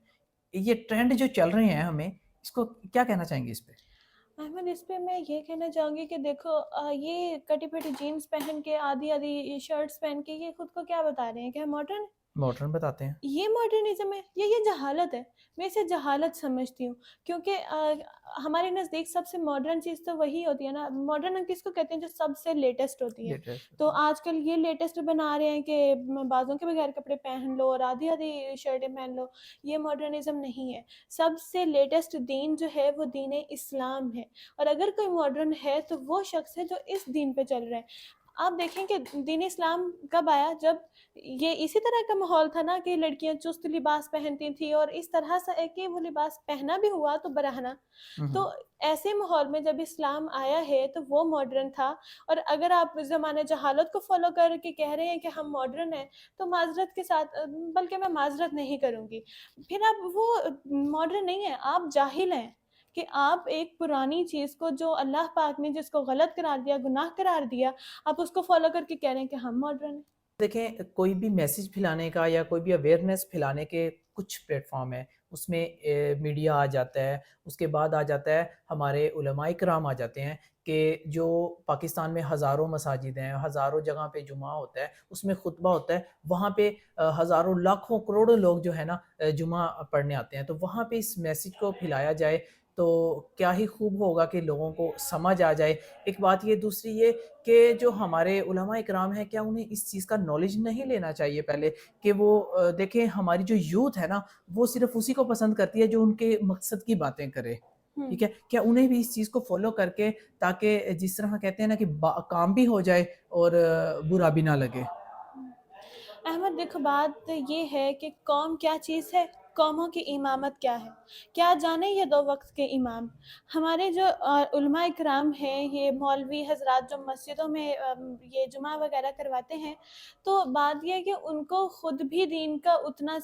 ये ट्रेंड जो चल रहे हैं हमें, इसको क्या कहना चाहेंगे इस पे? अहमद, इस पे मैं ये कहना चाहूँगी कि देखो ये कटी-फटी जीन्स पहन के, आधी-आधी शर्ट्स पहन के, ये खुद को क्या बता रहे हैं कि हम मॉडर्न हैं? मॉडर्न बताते हैं। ये मॉडर्निज़्म है या ये जहालत है? मैं इसे जहालत समझती हूँ, क्योंकि हमारे नज़दीक सबसे मॉडर्न चीज़ तो वही होती है ना, मॉडर्न हम किसको कहते हैं जो सबसे लेटेस्ट होती है। लेटेस्ट तो होती है। आजकल ये लेटेस्ट बना रहे हैं कि बाज़ों के बगैर कपड़े पहन लो और आधी-आधी शर्टें पहन लो, ये मॉडर्निज़्म नहीं है। सबसे लेटेस्ट दीन जो है वो दीन-ए-इस्लाम है, और अगर कोई मॉडर्न है तो वो शख्स है जो इस दीन पे चल रहा है। आप देखें कि दीन इस्लाम कब आया? जब ये इसी तरह का माहौल था ना कि लड़कियाँ चुस्त लिबास पहनती थी, और इस तरह से है कि वो लिबास पहना भी हुआ तो बरहना। हुँ, हुँ। तो ऐसे माहौल में जब इस्लाम आया है तो वो मॉडर्न था। और अगर आप ज़माने जहालत को फ़ॉलो करके कह रहे हैं कि हम मॉडर्न हैं, तो माज़रत के साथ बल्कि मैं माज़रत नहीं करूँगी। फिर आप वो मॉडर्न नहीं हैं, आप जाहिल हैं कि आप एक पुरानी चीज़ को जो अल्लाह पाक ने जिसको गलत करार दिया, गुनाह करार दिया, आप उसको फ़ॉलो करके कह रहे हैं कि हम मॉडर्न हैं। देखें, कोई भी मैसेज फैलाने का या कोई भी अवेयरनेस फैलाने के कुछ प्लेटफ़ॉर्म हैं, उसमें मीडिया आ जाता है, उसके बाद आ जाता है हमारे उलमाए किराम आ जाते हैं कि जो पाकिस्तान में हज़ारों मसाजिद हैं, हज़ारों जगह पे जुमा होता है, उसमें खुतबा होता है, वहाँ पे हज़ारों, लाखों, करोड़ों लोग जो है ना जुमा पढ़ने आते हैं, तो वहाँ पे इस मैसेज को फैलाया जाए, तो क्या ही खूब होगा कि लोगों को समझ आ जाए। एक बात ये, दूसरी ये कि जो हमारे उलमा इकराम हैं, क्या उन्हें इस चीज़ का नॉलेज नहीं लेना चाहिए पहले कि वो देखें, हमारी जो यूथ है ना, वो सिर्फ़ उसी को पसंद करती है जो उनके मकसद की बातें करे, हुँ। ठीक है? क्या उन्हें भी इस चीज़ को फ़ॉलो करके, ताकि जिस तरह कहते हैं ना कि बा काम भी हो जाए और बुरा भी ना लगे। हुँ। अहमद, देखो बात ये है कि कौम क्या चीज़ है, कौमों की इमामत क्या है? क्या जाने ये 2 वक़्त के इमाम। हमारे जो उलमा इकराम हैं, ये मौलवी हज़रात जो मस्जिदों में ये जुमा वग़ैरह करवाते हैं, तो बात ये है कि उनको खुद भी दीन का उतना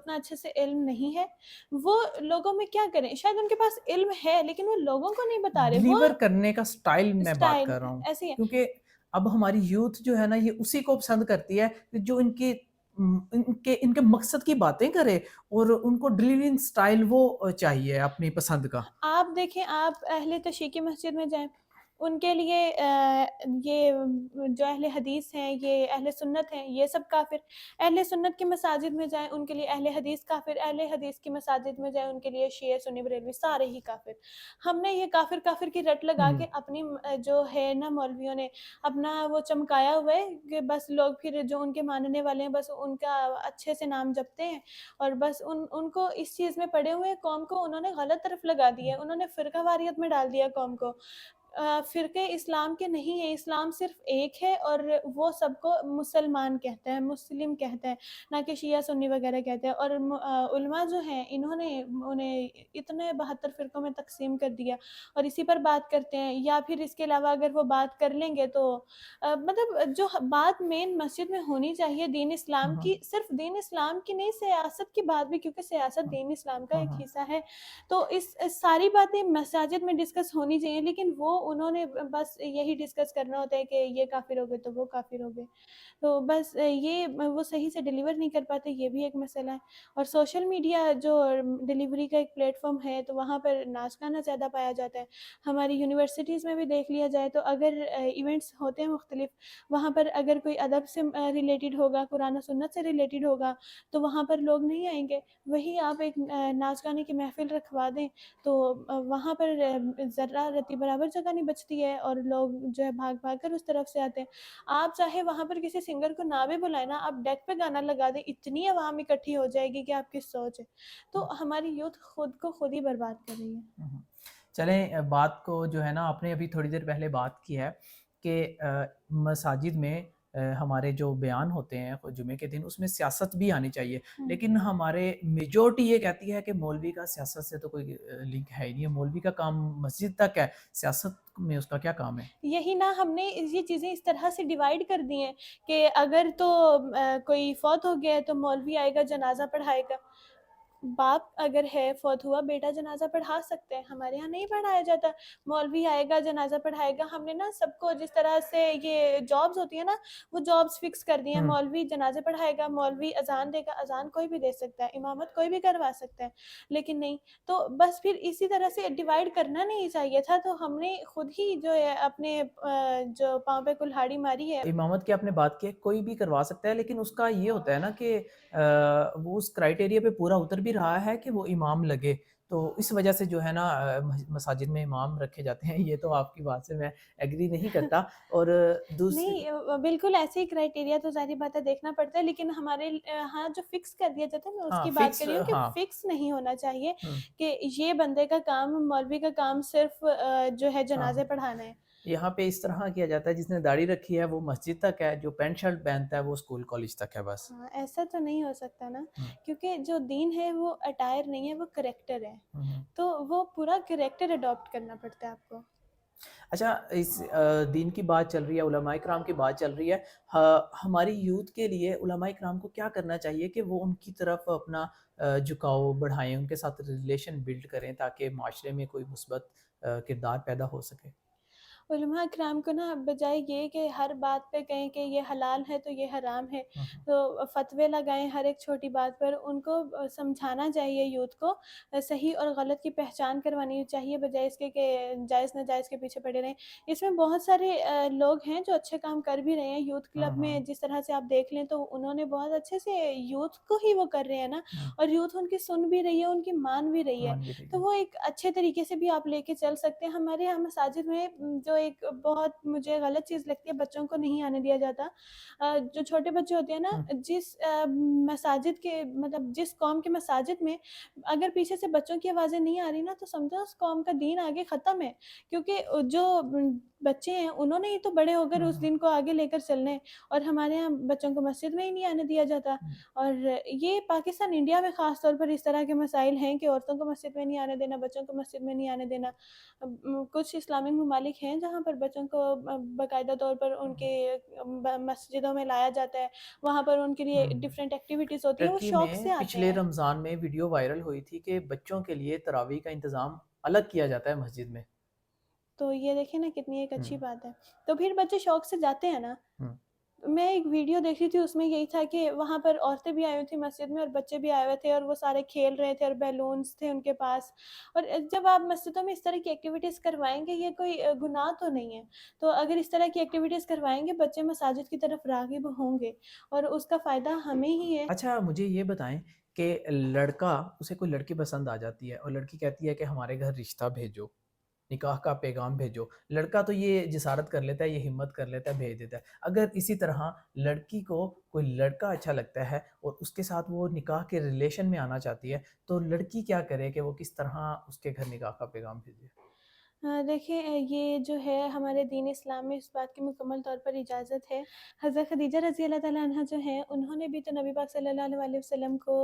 अच्छे से इल्म नहीं है। वो लोगों में क्या करें? शायद उनके पास इल्म है, लेकिन वो लोगों को नहीं बता रहे, वो डिलीवर करने का स्टाइल मैं बात स्टाइल कर रहा हूँ। ऐसी है। क्योंकि अब हमारी यूथ जो है ना, ये उसी को पसंद करती है जो इनके इनके मकसद की बातें करे, और उनको डिलीवरिंग स्टाइल वो चाहिए अपनी पसंद का। आप देखें, आप अहले तशय्युक़ की मस्जिद में जाएँ, उनके लिए ये जो अहले हदीस हैं, ये अहले सुन्नत हैं, ये सब काफ़िर। अहले सुन्नत की मसाजिद में जाएँ, उनके लिए अहले हदीस काफ़िर। अहले हदीस की मसाजिद में जाएँ, उनके लिए शिया, सुन्नी, बरेलवी सारे ही काफ़िर। हमने ये काफ़िर-काफ़िर की रट लगा हुँ। के अपनी जो है ना, मौलवियों ने अपना वो चमकाया हुआ है कि बस लोग फिर जो उनके मानने वाले हैं, बस उनका अच्छे से नाम जपते हैं, और बस उनको इस चीज़ में पड़े हुए हैं, कौम को उन्होंने गलत तरफ लगा दिया है, उन्होंने फ़िरकावारियत में डाल दिया कौम को। फ़िरके इस्लाम के नहीं है, इस्लाम सिर्फ़ एक है, और वो सबको मुसलमान कहता है, मुस्लिम कहता है, ना कि शिया सुन्नी वगैरह कहता है। और उलमा जो हैं, इन्होंने उन्हें इतने 72 फ़िरकों में तक़सीम कर दिया और इसी पर बात करते हैं, या फिर इसके अलावा अगर वो बात कर लेंगे तो मतलब जो बात मेन मस्जिद में होनी चाहिए दीन हाँ, इस्लाम हाँ। की, सिर्फ़ दीन इस्लाम की नहीं, सियासत की बात भी, क्योंकि सियासत दीन इस्लाम का हाँ, एक हाँ। हिस्सा है। तो इस सारी बातें मसाजिद में डिस्कस होनी चाहिए, लेकिन वो उन्होंने बस यही डिस्कस करना होता है कि ये काफ़िर हो गए तो वो काफ़िर हो गए। तो बस ये वो सही से डिलीवर नहीं कर पाते, ये भी एक मसला है। और सोशल मीडिया जो डिलीवरी का एक प्लेटफ़ॉर्म है, तो वहाँ पर नाच-गाना ज़्यादा पाया जाता है। हमारी यूनिवर्सिटीज़ में भी देख लिया जाए तो अगर इवेंट्स होते हैं मुख्तलिफ़, वहाँ पर अगर कोई अदब से रिलेटेड होगा, कुरान और सुन्नत से रिलेटेड होगा, तो वहाँ पर लोग नहीं आएँगे। वहीं आप एक नाच-गाने की महफ़िल रखवा दें, तो वहाँ पर ज़र्रा रत्ती बराबर जगह नहीं बचती है और लोग जो है भाग-भाग कर उस तरफ से आते हैं। आप चाहे वहाँ पर किसी सिंगर को ना भी बुलाएँ ना, आप डेक पे गाना लगा दें, इतनी आवाम इकट्ठी हो जाएगी कि आपकी सोच है। तो हमारी यूथ खुद को खुद ही बर्बाद कर रही है। हम्म। चलें, बात को जो है ना, आपने अभी थोड़ी देर पहले बात की है कि मसाजिद में हमारे जो बयान होते हैं जुमे के दिन, उसमें सियासत भी आनी चाहिए, हुँ। लेकिन हमारे मेजॉरिटी ये कहती है कि मौलवी का सियासत से तो कोई लिंक है ही नहीं है। मौलवी का काम मस्जिद तक है, सियासत में उसका क्या काम है? यही ना, हमने ये चीज़ें इस तरह से डिवाइड कर दी हैं कि अगर तो कोई फ़ौत हो गया है तो मौलवी आएगा जनाज़ा पढ़ाएगा। बाप अगर है फ़ौत हुआ, बेटा जनाज़ा पढ़ा सकते हैं, हमारे यहाँ नहीं पढ़ाया जाता। मौलवी आएगा जनाज़ा पढ़ाएगा। हमने ना सबको जिस तरह से ये जॉब्स होती है ना, वो जॉब्स फ़िक्स कर दी हैं। हम्म। मौलवी जनाज़े पढ़ाएगा, मौलवी अज़ान देगा, अज़ान कोई भी दे सकता है, इमामत कोई भी करवा सकता है, लेकिन नहीं। तो बस फिर इसी तरह से डिवाइड करना नहीं चाहिए था, तो हमने खुद ही जो है अपने जो पाँव पे कुल्हाड़ी मारी है। इमामत की आपने बात की है, कोई भी करवा सकता है, लेकिन उसका ये होता है ना कि वो उस क्राइटेरिया पे पूरा उतर भी रहा है कि वो इमाम लगे। तो इस वजह से जो है ना मसाजिद में इमाम रखे जाते हैं। ये तो आपकी बात से मैं एग्री नहीं करता। और दूसरी नहीं बिल्कुल ऐसे ही क्राइटेरिया तो ज़ाहिर बात है देखना पड़ता है, लेकिन हमारे यहाँ जो फ़िक्स कर दिया जाता है, मैं हाँ, उसकी बात फिक्स कर रही हूँ कि हाँ। फ़िक्स नहीं होना चाहिए हुँ, कि ये बंदे का काम, मौलवी का काम सिर्फ़ जो है जनाज़े हाँ। पढ़ाना है। यहाँ पे इस तरह किया जाता है, जिसने दाढ़ी रखी है वो मस्जिद तक है, जो पैंट शर्ट पहनता है वो स्कूल कॉलेज तक है बस। हाँ, ऐसा तो नहीं हो सकता ना, हुँ, क्योंकि जो दीन है वो अटायर नहीं है, वो करैक्टर है। हुँ, हुँ। तो वो पूरा करैक्टर अडॉप्ट करना पड़ता है आपको। अच्छा, इस दीन की बात चल रही है, उलमाए किराम की बात चल रही है। हमारी यूथ के लिए उलमाए किराम को क्या करना चाहिए कि वो उनकी तरफ अपना झुकाव बढ़ाएँ, उनके साथ रिलेशन बिल्ड करें ताकि माशरे में कोई मुस्बत किरदार पैदा हो सके? उलमा कराम को ना बजाय ये कि हर बात पे कहें कि ये हलाल है तो ये हराम है, हुँ, हुँ। तो फ़तवे लगाएँ हर एक छोटी बात पर, उनको समझाना चाहिए यूथ को, सही और गलत की पहचान करवानी चाहिए, बजाय इसके कि जायज़ नाजायज़ के पीछे पड़े रहें। इसमें बहुत सारे लोग हैं जो अच्छे काम कर भी रहे हैं। यूथ हुँ, क्लब हुँ। में जिस तरह से आप देख लें, तो उन्होंने बहुत अच्छे से यूथ को ही वो कर रहे हैं ना, हुँ, और यूथ उनकी सुन भी रही है, उनकी मान भी रही है। मान भी रही तो है। वो एक अच्छे तरीके से भी आप लेके चल सकते हैं। हमारे यहाँ मसाजिद में जो एक बहुत मुझे गलत चीज़ लगती है, बच्चों को नहीं आने दिया जाता। जो छोटे बच्चे होते हैं ना, हुँ, जिस मसाजिद के मतलब जिस कौम के मसाजिद में अगर पीछे से बच्चों की आवाज़ें नहीं आ रही ना, तो समझो उस कौम का दीन आगे ख़त्म है। क्योंकि जो बच्चे हैं, उन्होंने ही तो बड़े होकर हुँ, उस हुँ, दिन को आगे लेकर चलना है, और हमारे यहाँ बच्चों को मस्जिद में ही नहीं आने दिया जाता। हुँ। और ये पाकिस्तान, इंडिया में ख़ास तौर पर इस तरह के मसाइल हैं कि औरतों को मस्जिद में नहीं आने देना, बच्चों को मस्जिद में नहीं आने देना। कुछ इस्लामिक ममालिक हैं जहाँ पर बच्चों को बाकायदा तौर पर उनके मस्जिदों में लाया जाता है, वहाँ पर उनके लिए हुँ। डिफरेंट एक्टिविटीज़ होती हैं, वो टर्की शौक से में आते पिछले हैं। रमज़ान में वीडियो वायरल हुई थी कि बच्चों के लिए तरावी का इंतज़ाम अलग किया जाता है मस्जिद में। तो ये देखिए ना, कितनी एक अच्छी हुँ, बात है। तो फिर बच्चे शौक से जाते हैं ना। हुँ, मैं एक वीडियो देख रही थी, उसमें यही था कि वहाँ पर औरतें भी आई हुई थी मस्जिद में और बच्चे भी आए हुए थे, और वो सारे खेल रहे थे और बैलून्स थे उनके पास। और जब आप मस्जिदों में इस तरह की एक्टिविटीज़ करवाएँगे, ये कोई गुनाह तो नहीं है। तो अगर इस तरह की एक्टिविटीज़ करवाएँगे, बच्चे मसाजिद की तरफ राग़िब होंगे, और उसका फ़ायदा हमें ही है। अच्छा, मुझे ये बताएँ कि लड़का उसे कोई लड़की पसंद आ जाती है और लड़की कहती है कि हमारे घर रिश्ता भेजो, निकाह का पैगाम भेजो। लड़का तो ये जिसारत कर लेता है, ये हिम्मत कर लेता है, भेज देता है। अगर इसी तरह लड़की को कोई लड़का अच्छा लगता है और उसके साथ वो निकाह के रिलेशन में आना चाहती है, तो लड़की क्या करे कि वो किस तरह उसके घर निकाह का पैगाम भेजे? देखिए, ये जो है हमारे दीन इस्लाम में इस बात की मुकम्मल तौर पर इजाज़त है। हज़रत ख़दीजा रज़ी अल्लाह ताला अन्हा जो हैं, उन्होंने भी तो नबी पाक सल्लल्लाहु अलैहि वसल्लम को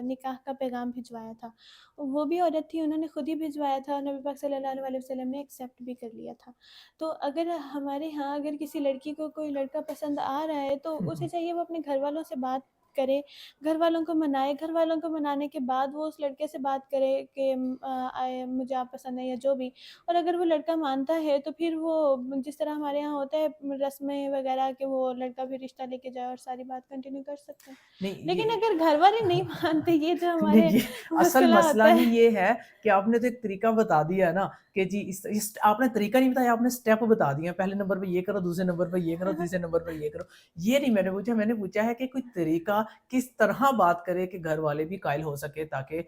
निकाह का पैगाम भिजवाया था। वो भी औरत थी, उन्होंने खुद ही भिजवाया था, नबी पाक सल्लल्लाहु अलैहि वसल्लम ने एक्सेप्ट भी कर लिया था। तो अगर हमारे यहाँ अगर किसी लड़की को कोई लड़का पसंद आ रहा है, तो हुँ, उसे हुँ। चाहिए वो अपने घरवालों से बात करे, घर वालों को मनाए, घर वालों को मनाने के बाद वो उस लड़के से बात करे कि मुझे आप पसंद है या जो भी। और अगर वो लड़का मानता है तो फिर वो जिस तरह हमारे यहाँ होता है रस्में वगैरह कि वो लड़का भी रिश्ता लेके जाए और सारी बात कंटिन्यू कर सकते हैं। नहीं लेकिन ये अगर घर वाले नहीं मानते, ये जो नहीं हमारे ये असल मसला मसला होता ही है। ये है कि आपने तो एक तरीका बता दिया ना कि जी इस आपने तरीका नहीं बताया, आपने स्टेप बता दिए, पहले नंबर पे ये करो, दूसरे नंबर पे ये करो, तीसरे नंबर पे ये करो। ये नहीं मैंने पूछा है कि कोई तरीका किस तरह बात करे कि घर वाले भी कायल हो सके ताकि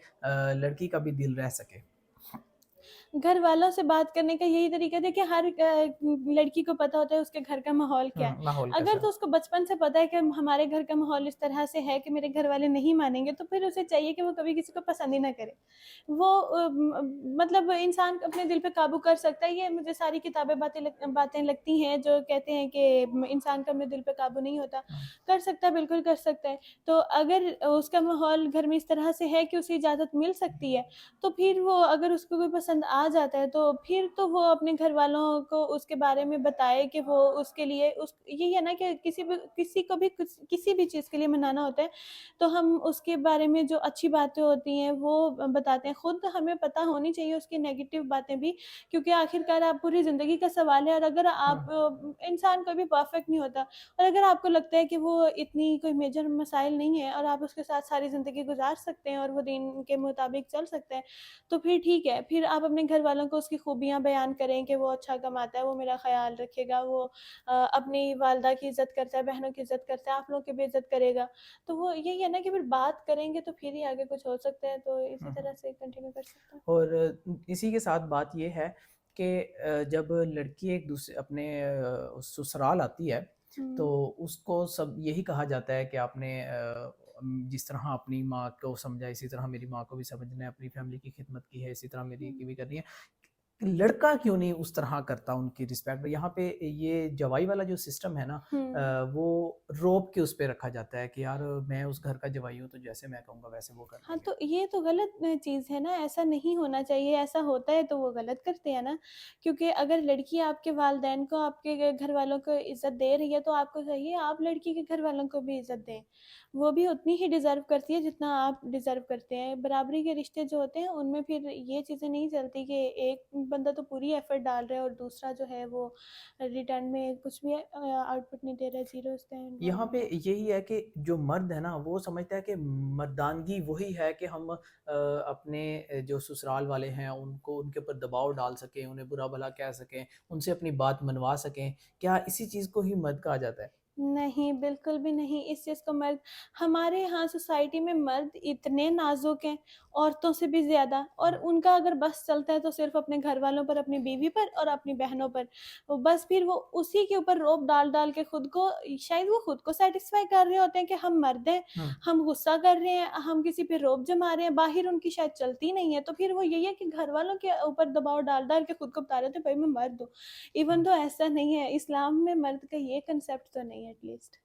लड़की का भी दिल रह सके। घर वालों से बात करने का यही तरीका है, देखिए हर लड़की को पता होता है उसके घर का माहौल क्या है। माहौल अगर कैसा तो है? उसको बचपन से पता है कि हमारे घर का माहौल इस तरह से है कि मेरे घर वाले नहीं मानेंगे, तो फिर उसे चाहिए कि वो कभी किसी को पसंद ही ना करे। वो मतलब इंसान अपने दिल पे काबू कर सकता है। ये मुझे सारी किताबें बातें लगती हैं जो कहते हैं कि इंसान का अपने दिल पे काबू नहीं होता। हाँ, कर सकता है, बिल्कुल कर सकता है। तो अगर उसका माहौल घर में इस तरह से है कि उसे इजाज़त मिल सकती है, तो फिर वो अगर उसको कोई पसंद आ जाता है तो फिर तो वो अपने घर वालों को उसके बारे में बताए कि वो उसके लिए उस यही है ना कि किसी को भी कुछ किसी भी चीज़ के लिए मनाना होता है, तो हम उसके बारे में जो अच्छी बातें होती हैं वो बताते हैं। खुद हमें पता होनी चाहिए उसकी नेगेटिव बातें भी, क्योंकि आखिरकार आप पूरी ज़िंदगी का सवाल है। और अगर आप हाँ, इंसान कभी परफेक्ट नहीं होता, और अगर आपको लगता है कि वो इतनी कोई मेजर मसाइल नहीं है और आप उसके साथ सारी ज़िंदगी गुजार सकते हैं और वो दीन के मुताबिक चल सकते हैं, तो फिर ठीक है। फिर आप अपने घर वालों को उसकी खूबियाँ बयान करें कि वो अच्छा कमाता है, वो मेरा ख़्याल रखेगा, वो अपनी वालिदा की इज़्ज़त करता है, बहनों की इज़्ज़त करता है, आप लोगों की भी इज़्ज़त करेगा। तो वो यही है ना कि फिर बात करेंगे तो फिर ही आगे कुछ हो सकता है, तो इसी हाँ, तरह हाँ। से कंटिन्यू कर सकते हैं। और इसी के साथ बात ये है कि जब लड़की एक दूसरे अपने ससुराल आती है, तो हुँ, उसको सब यही कहा जाता है कि आपने जिस तरह अपनी माँ को समझा, इसी तरह मेरी माँ को भी समझना है, अपनी फैमिली की खिदमत की है, इसी तरह मेरी हुँ, की भी करनी है। लड़का क्यों नहीं उस तरह करता उनकी रिस्पेक्ट? यहाँ पे ये जवाई वाला जो सिस्टम है ना, हुँ। वो रोब के उस पे रखा जाता है कि यार मैं उस घर का जवाई हूँ, तो जैसे मैं कहूँगा वैसे वो कर हाँ, लेंगे। तो ये तो गलत चीज़ है ना, ऐसा नहीं होना चाहिए। ऐसा होता है तो वो गलत करते हैं ना, क्योंकि अगर लड़की आपके वालिदैन को, आपके घर वालों को इज़्ज़त दे रही है, तो आपको चाहिए आप लड़की के घर वालों को भी इज़्ज़त दें। वो भी उतनी ही डिज़र्व करती है जितना आप डिज़र्व करते हैं। बराबरी के रिश्ते जो होते हैं उनमें फिर ये चीज़ें नहीं चलती कि एक बंदा तो पूरी एफ़र्ट डाल रहा है और दूसरा जो है वो रिटर्न में कुछ भी आउटपुट नहीं दे रहा है, ज़ीरो उसका यहाँ पे इन्वॉल्वमेंट है। यही है कि जो मर्द है ना, वो समझता है कि मर्दानगी वही है कि हम अपने जो ससुराल वाले हैं उनको उनके ऊपर दबाव डाल सकें, उन्हें बुरा भला कह सकें, उनसे अपनी बात मनवा सकें। क्या इसी चीज़ को ही मर्द कहा जाता है? नहीं, बिल्कुल भी नहीं। इस चीज़ को मर्द हमारे यहाँ सोसाइटी में मर्द इतने नाज़ुक हैं, औरतों से भी ज़्यादा, और हाँ। उनका अगर बस चलता है तो सिर्फ़ अपने घरवालों पर, अपनी बीवी पर और अपनी बहनों पर। वो बस फिर वो उसी के ऊपर रोब डाल-डाल के खुद को, शायद वो खुद को सैटिस्फ़ाई कर रहे होते हैं कि हम मर्द हैं, हुँ। हम गुस्सा कर रहे हैं, हम किसी पे रोब जमा रहे हैं, बाहिर उनकी शायद चलती नहीं है। तो फिर वो यही है कि घरवालों के ऊपर दबाव डाल-डाल के खुद को बता रहे थे, भई मैं मर्द हूँ। इवन हुँ। दो ऐसा नहीं है, इस्लाम में मर्द का ये कांसेप्ट तो नहीं है एटलीस्ट।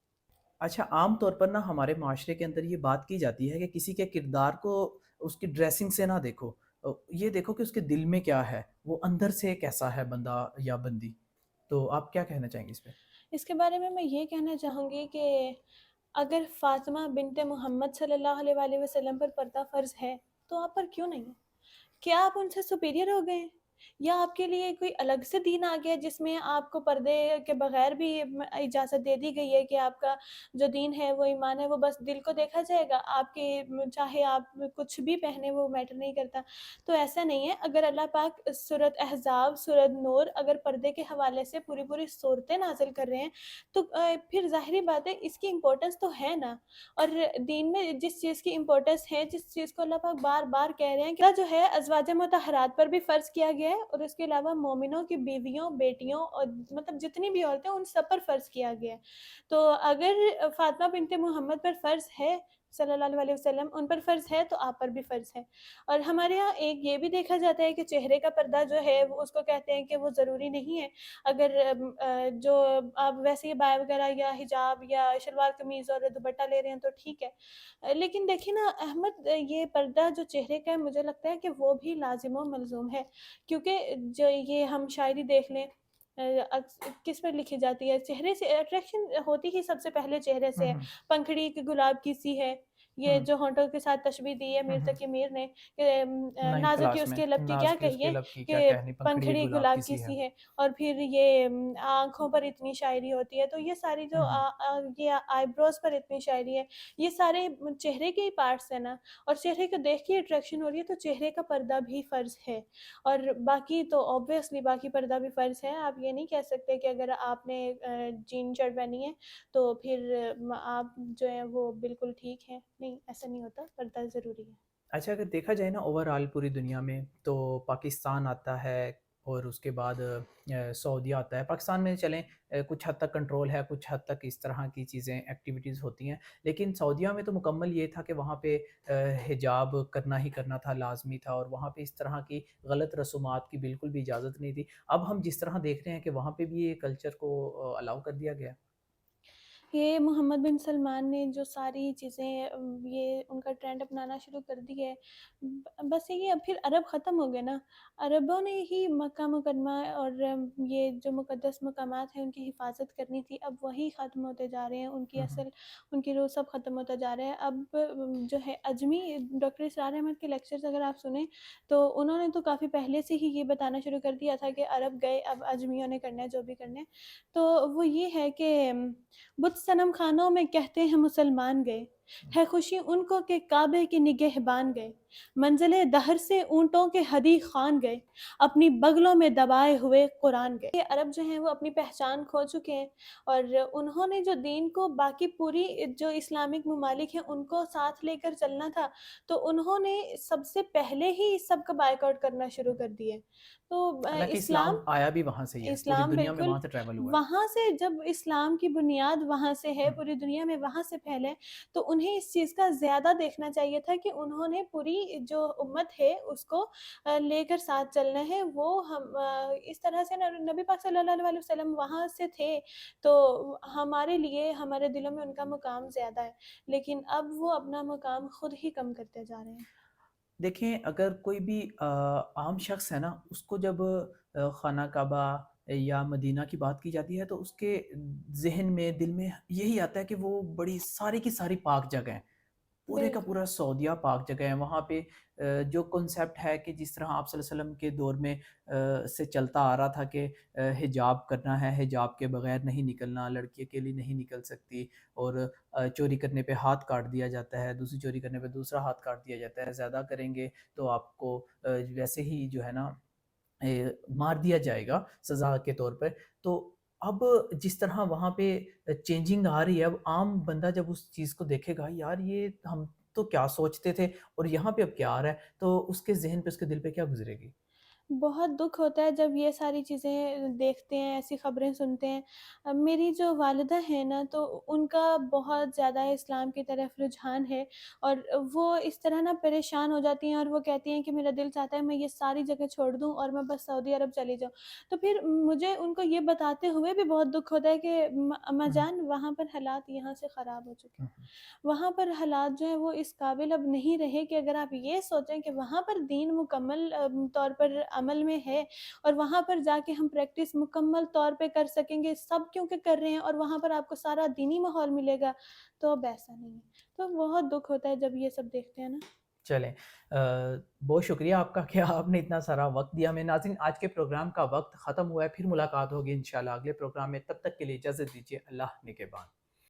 अच्छा, आम तौर पर ना हमारे माशरे के अंदर ये बात की जाती है कि किसी के किरदार को उसकी ड्रेसिंग से ना देखो। ये देखो कि उसके दिल में क्या है, वो अंदर से कैसा है बंदा या बंदी। तो आप क्या कहना चाहेंगे इस पे? इसके बारे में मैं ये कहना चाहूँगी कि अगर फ़ातिमा बिन्ते मोहम्मद सल्लल्लाहु अलैहि वसल्लम पर पर्दा फ़र्ज़ है, तो आप पर क्यों नहीं है? क्या आप उनसे सुपीरियर हो गए हैं? या आपके लिए कोई अलग से दीन आ गया जिसमें आपको पर्दे के बगैर भी इजाज़त दे दी गई है कि आपका जो दीन है, वो ईमान है, वो बस दिल को देखा जाएगा, आपके चाहे आप कुछ भी पहने वो मैटर नहीं करता। तो ऐसा नहीं है। अगर अल्लाह पाक सूरत अहज़ाब, सूरत नूर अगर पर्दे के हवाले से पूरी-पूरी सूरतें नाज़िल कर रहे हैं, तो फिर ज़ाहिर-सी बात है इसकी इम्पोर्टेंस तो है ना। और दीन में जिस चीज़ की इम्पोर्टेंस है, जिस चीज़ को अल्लाह पाक बार-बार कह रहे हैं कि जो है अज़वाज मुतहहरात पर भी फ़र्ज़ किया गया है, और उसके अलावा मोमिनों की बीवियों, बेटियों और मतलब जितनी भी औरतें हैं उन सब पर फ़र्ज़ किया गया है। तो अगर फ़ातिमा बिन्ते मोहम्मद पर फ़र्ज़ है, सल्लल्लाहु अलैहि वसल्लम उन पर फ़र्ज़ है, तो आप पर भी फ़र्ज़ है। और हमारे यहाँ एक ये भी देखा जाता है कि चेहरे का पर्दा जो है वो उसको कहते हैं कि वो ज़रूरी नहीं है। अगर जो आप वैसे ही बाया वगैरह या हिजाब या शलवार कमीज़ और दुपट्टा ले रहे हैं तो ठीक है। लेकिन देखिए ना अहमद, ये पर्दा जो चेहरे का है मुझे लगता है कि वो भी लाज़िम व मलज़ूम है। क्योंकि जो ये हम शायरी देख लें, किस पर लिखी जाती है? चेहरे से अट्रैक्शन होती ही सबसे पहले चेहरे से हुँ, है। हुँ। पंखड़ी की गुलाब की सी है, ये हुँ, जो होंठों के साथ तशबीह दी है हुँ, मीर हुँ। तकी मीर ने, 9th नाज़ुक है क्लास में उसके लब की क्या नाज़ की उसके कहिए लब की क्या कि कहनी, पंखड़ी एक पंखड़ी गुलाब की गुलाब की सी है। सी है। और फिर ये आँखों पर इतनी शायरी होती है, तो ये सारी जो हुँ, हुँ। ये आईब्रोज़ पर इतनी शायरी है, ये सारे चेहरे के ही पार्ट्स हैं ना, और चेहरे को देख के अट्रैक्शन हो रही है, तो चेहरे का पर्दा भी फ़र्ज़ है। और बाकी तो ऑब्वियसली बाकी पर्दा भी फ़र्ज़ है। आप ये नहीं कह सकते कि अगर आपने जीन शर्ट पहनी है, तो फिर आप जो है वो बिल्कुल ठीक हैं। नहीं, ऐसा नहीं होता, पर्दा ज़रूरी है। अच्छा, अगर देखा जाए ना ओवरऑल पूरी दुनिया में तो पाकिस्तान आता है और उसके बाद सऊदी आता है। पाकिस्तान में चलें कुछ हद तक कंट्रोल है, कुछ हद तक इस तरह की चीज़ें एक्टिविटीज़ होती हैं। लेकिन सऊदीया में तो मुकम्मल ये था कि वहाँ पे हिजाब करना ही करना था, लाज़मी था और वहाँ पे इस तरह की गलत रसूमात की बिल्कुल भी इजाज़त नहीं थी। अब हम जिस तरह देख रहे हैं कि वहाँ पे भी ये कल्चर को अलाउ कर दिया गया है। ये मोहम्मद बिन सलमान ने जो सारी चीज़ें ये उनका ट्रेंड अपनाना शुरू कर दी है। बस ये अब फिर अरब ख़त्म हो गए ना, अरबों ने ही मक्का मुकरमा और ये जो मुक़द्दस मकामात हैं उनकी हिफ़ाज़त करनी थी, अब वही ख़त्म होते जा रहे हैं, उनकी हुँ, हुँ। असल उनकी रूह सब ख़त्म होता जा रहा है। अब जो है अजमी डॉक्टर इसरार अहमद के लेक्चर्स अगर आप सुनें, तो उन्होंने तो काफ़ी पहले से ही ये बताना शुरू कर दिया था कि अरब गए, अब अजमियों ने करना है जो भी करना है। तो वो ये है कि बुत सनम खानों में कहते हैं मुसलमान गए, हुँ। है खुशी उनको कि काबे के निगहबान गए, मंज़िले दहर से ऊँटों के हदी खान गए, अपनी बगलों में दबाए हुए कुरान गए। ये अरब जो हैं वो अपनी पहचान खो चुके हैं, और उन्होंने जो दीन को बाकी पूरी जो इस्लामिक ममालिक हैं उनको साथ लेकर चलना था, तो उन्होंने सबसे पहले ही इस सब का बायकॉट करना शुरू कर दिया। तो हालाँकि इस्लाम इस्लाम आया भी वहाँ से ही है, पूरी इस्लाम दुनिया में बिल्कुल वहाँ से ट्रैवल हुआ है। वहाँ से, जब इस्लाम की बुनियाद वहाँ से है, हुँ। पूरी दुनिया में वहाँ से फैले, तो उन्हें इस चीज़ का ज़्यादा देखना चाहिए था कि उन्होंने पूरी जो उम्मत है उसको लेकर साथ चलना है। वो हम इस तरह से नबी पाक सल्लल्लाहु अलैहि वसल्लम वहाँ से थे, तो हमारे लिए हमारे दिलों में उनका मुकाम ज़्यादा है। लेकिन अब वो अपना मुकाम खुद ही कम करते जा रहे हैं। देखें, अगर कोई भी आम शख्स है ना, उसको जब खाना काबा या मदीना की बात की जाती है, तो उसके ज़हन में, दिल में यही आता है कि वो बड़ी सारी की सारी पाक जगह है। पूरे का बिल्कुल। पूरा सऊदीया पाक जगह है। वहाँ पे जो कॉन्सेप्ट है कि जिस तरह आप सल्लल्लाहु अलैहि वसल्लम के दौर में से चलता आ रहा था कि हिजाब करना है, हिजाब के बगैर नहीं निकलना, लड़की अकेली नहीं निकल सकती और चोरी करने पे हाथ काट दिया जाता है, दूसरी चोरी करने पे दूसरा हाथ काट दिया जाता है, ज़्यादा करेंगे तो आपको वैसे ही जो है ना मार दिया जाएगा सज़ा के तौर पे। तो अब जिस तरह वहाँ पे चेंजिंग आ रही है, अब आम बंदा जब उस चीज़ को देखेगा, यार ये हम तो क्या सोचते थे और यहाँ पे अब क्या आ रहा है, तो उसके ज़हन पे, उसके दिल पे क्या गुज़रेगी? बहुत दुःख होता है जब ये सारी चीज़ें देखते हैं, ऐसी ख़बरें सुनते हैं। मेरी जो वालिदा हैं ना, तो उनका बहुत ज़्यादा इस्लाम की तरफ रुझान है, और वो इस तरह ना परेशान हो जाती हैं और वो कहती हैं कि मेरा दिल चाहता है मैं ये सारी जगह छोड़ दूँ और मैं बस सऊदी अरब चली जाऊँ। तो फिर मुझे उनको ये बताते हुए भी बहुत दुःख होता है कि अम्मा हुँ, जान, वहाँ पर हालात यहाँ से ख़राब हो चुके हुँ, हैं। हुँ। वहाँ पर हालात जो हैं वो इस काबिल अब नहीं रहे कि अगर आप ये सोचें कि वहाँ पर दीन मुकम्मल तौर पर अमल में है, और वहाँ पर जाके हम प्रैक्टिस मुकम्मल तौर पे कर सकेंगे, सब क्योंकि कर रहे हैं और वहाँ पर आपको सारा दीनी माहौल मिलेगा, तो अब ऐसा नहीं है। तो बहुत दुःख होता है जब ये सब देखते हैं ना। चलें, बहुत शुक्रिया आपका कि आपने इतना सारा वक़्त दिया हमें। नाज़रीन, आज के प्रोग्राम का वक़्त ख़त्म हुआ है, फिर मुलाकात होगी इंशाल्लाह अगले प्रोग्राम में। तब तक के लिए इजाज़त दीजिए। अल्लाह निगहबान।